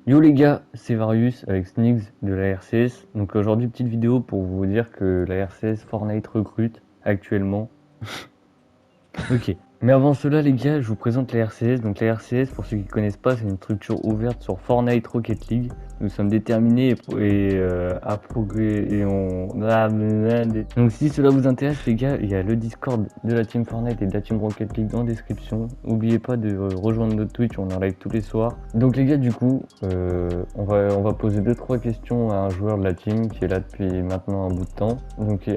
Yo les gars, c'est Varius avec Snigs de la RCS. Donc aujourd'hui, petite vidéo pour vous dire que la RCS Fortnite recrute actuellement. Ok. Mais avant cela, les gars, je vous présente la RCS. Donc la RCS, pour ceux qui ne connaissent pas, c'est une structure ouverte sur Fortnite Rocket League. Nous sommes déterminés à progresser et on... Donc si cela vous intéresse, les gars, il y a le Discord de la team Fortnite et de la team Rocket League en description. N'oubliez pas de rejoindre notre Twitch, on est en live tous les soirs. Donc les gars, du coup, on va poser deux trois questions à un joueur de la team qui est là depuis maintenant un bout de temps. Donc Ouais.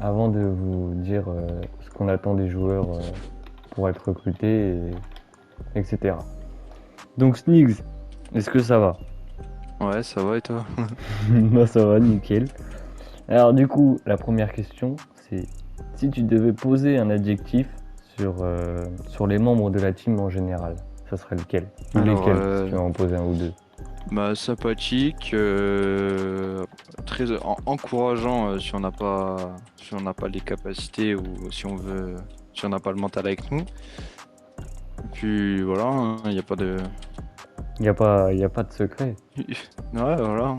avant de vous dire ce qu'on attend des joueurs pour être recrutés, etc. Donc Snigs, est-ce que ça va? Ouais, ça va et toi? Moi ça va, nickel. Alors du coup, la première question, c'est si tu devais poser un adjectif sur les membres de la team en général, ça serait lequel? Ou Alors, lesquels, si tu veux en poser un ou deux. sympathique, très encourageant si on n'a pas les capacités ou si on n'a pas le mental avec nous. Et puis voilà, il n'y a pas de. Y a pas de secret. Ouais, voilà.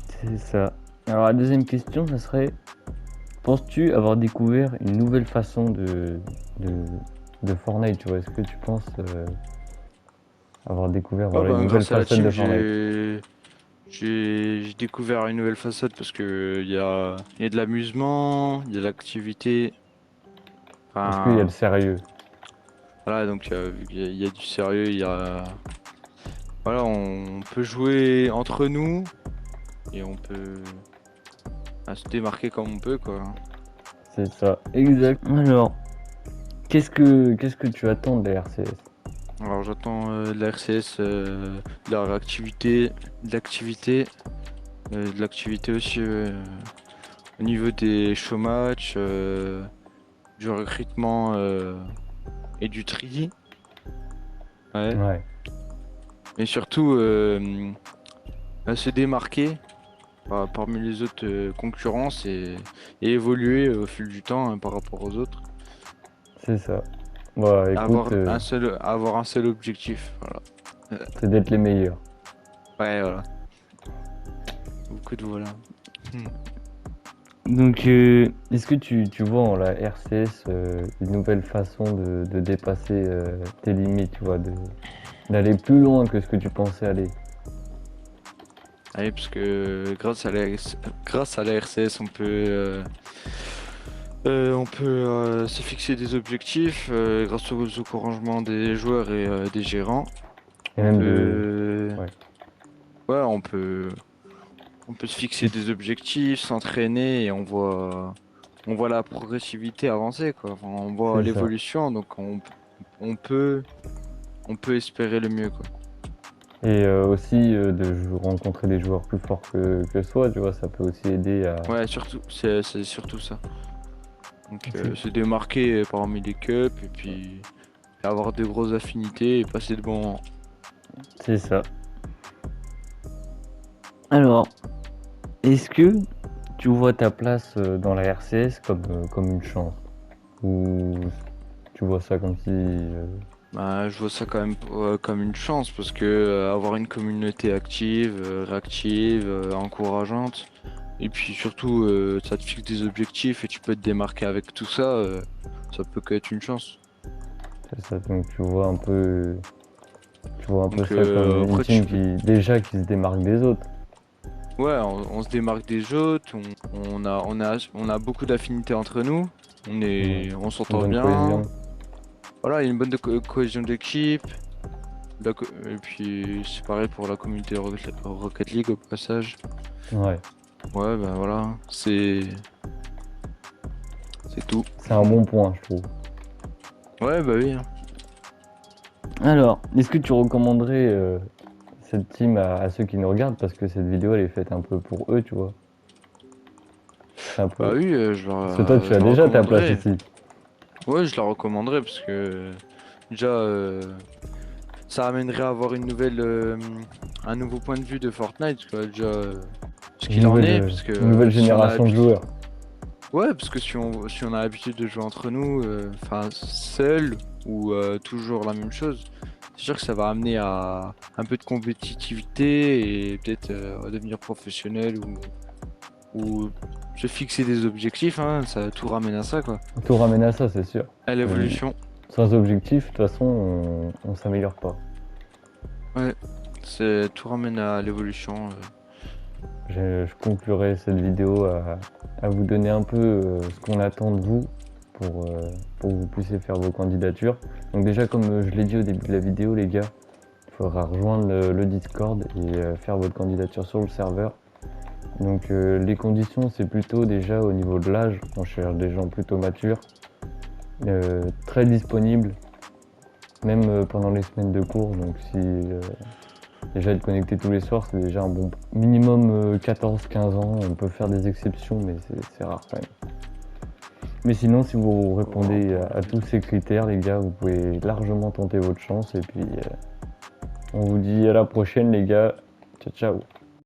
C'est ça. Alors la deuxième question, ça serait, penses-tu avoir découvert une nouvelle façon de, de Fortnite, tu vois? Est-ce que tu penses avoir découvert Ouais, voilà, une nouvelle grâce à la facette team, de Fortnite? j'ai découvert une nouvelle facette parce que il y a de l'amusement, il y a de l'activité. Est-ce qu'il y a le Enfin, sérieux? voilà, donc il y a du sérieux, il y a. Voilà, on peut jouer entre nous et on peut se démarquer comme on peut, quoi. C'est ça, exact. Alors, qu'est-ce que tu attends de la RCS? Alors j'attends de la RCS, de la réactivité, de l'activité, de l'activité aussi au niveau des showmatchs, du recrutement et du tri. Ouais. Ouais, Mais surtout à se démarquer parmi les autres concurrences et évoluer au fil du temps par rapport aux autres. c'est ça. Bah écoute, Avoir un seul objectif. Voilà. c'est d'être les meilleurs. Ouais, voilà. Beaucoup de voilà. Hmm. Donc, est-ce que tu vois en la RCS une nouvelle façon de dépasser tes limites, tu vois, d'aller plus loin que ce que tu pensais aller? Ouais, parce que grâce à la RCS, on peut se fixer des objectifs grâce aux encouragements des joueurs et des gérants. Et On même de... peut, Ouais. ouais, on peut se fixer des objectifs, s'entraîner et on voit la progressivité avancer, quoi. Enfin, on voit C'est ça. l'évolution, donc on peut, on peut espérer le mieux, quoi. Et aussi rencontrer des joueurs plus forts que soi, tu vois, ça peut aussi aider à... Ouais, surtout, c'est surtout ça. Donc, C'est se démarquer parmi les cups et puis avoir de grosses affinités et passer de bons moments. c'est ça. Alors, est-ce que tu vois ta place dans la RCS comme une chance? Ou tu vois ça comme si... Bah, je vois ça quand même comme une chance parce que avoir une communauté active, réactive, encourageante, et puis surtout ça te fixe des objectifs et tu peux te démarquer avec tout ça, ça peut qu'être une chance. c'est ça, donc tu vois un peu Donc ça comme une après team qui se démarque des autres. ouais, on se démarque des autres, on a beaucoup d'affinités entre nous, Ouais. on Une s'entend bonne bien, cohésion. voilà, il y a une bonne cohésion d'équipe. Et puis c'est pareil pour la communauté Rocket League au passage. Ouais, Ouais, ben voilà, c'est tout. c'est un bon point, je trouve. Ouais, bah oui, hein. Alors, est-ce que tu recommanderais cette team à ceux qui nous regardent? Parce que cette vidéo, elle est faite un peu pour eux, tu vois. C'est un Bah peu... oui, Parce que toi, tu je as la déjà ta place recommanderais. ici. Ouais, je la recommanderais parce que déjà, ça amènerait à avoir un nouveau point de vue de Fortnite, quoi. Déjà, ce Une qu'il en nouvelle, est, euh, parce que une nouvelle si on a génération de l'habitude. joueurs. Ouais, parce que si on a l'habitude de jouer entre nous, enfin, seul ou toujours la même chose. c'est sûr que ça va amener à un peu de compétitivité et peut-être devenir professionnel ou se fixer des objectifs, hein, ça tout ramène à ça, quoi. Tout ramène à ça, c'est sûr. À l'évolution. Sans objectif, de toute façon, on s'améliore pas. Ouais, c'est tout ramène à l'évolution. Je conclurai cette vidéo à vous donner un peu ce qu'on attend de vous pour que vous puissiez faire vos candidatures. Donc déjà, comme je l'ai dit au début de la vidéo, les gars, il faudra rejoindre le Discord et faire votre candidature sur le serveur. Donc les conditions, c'est plutôt déjà au niveau de l'âge, on cherche des gens plutôt matures, très disponibles, même pendant les semaines de cours. Donc si déjà être connecté tous les soirs, c'est déjà un bon minimum 14-15 ans. On peut faire des exceptions, mais c'est rare quand même. Mais sinon, si vous répondez à tous ces critères, les gars, vous pouvez largement tenter votre chance. Et puis, on vous dit à la prochaine, les gars. Ciao, ciao.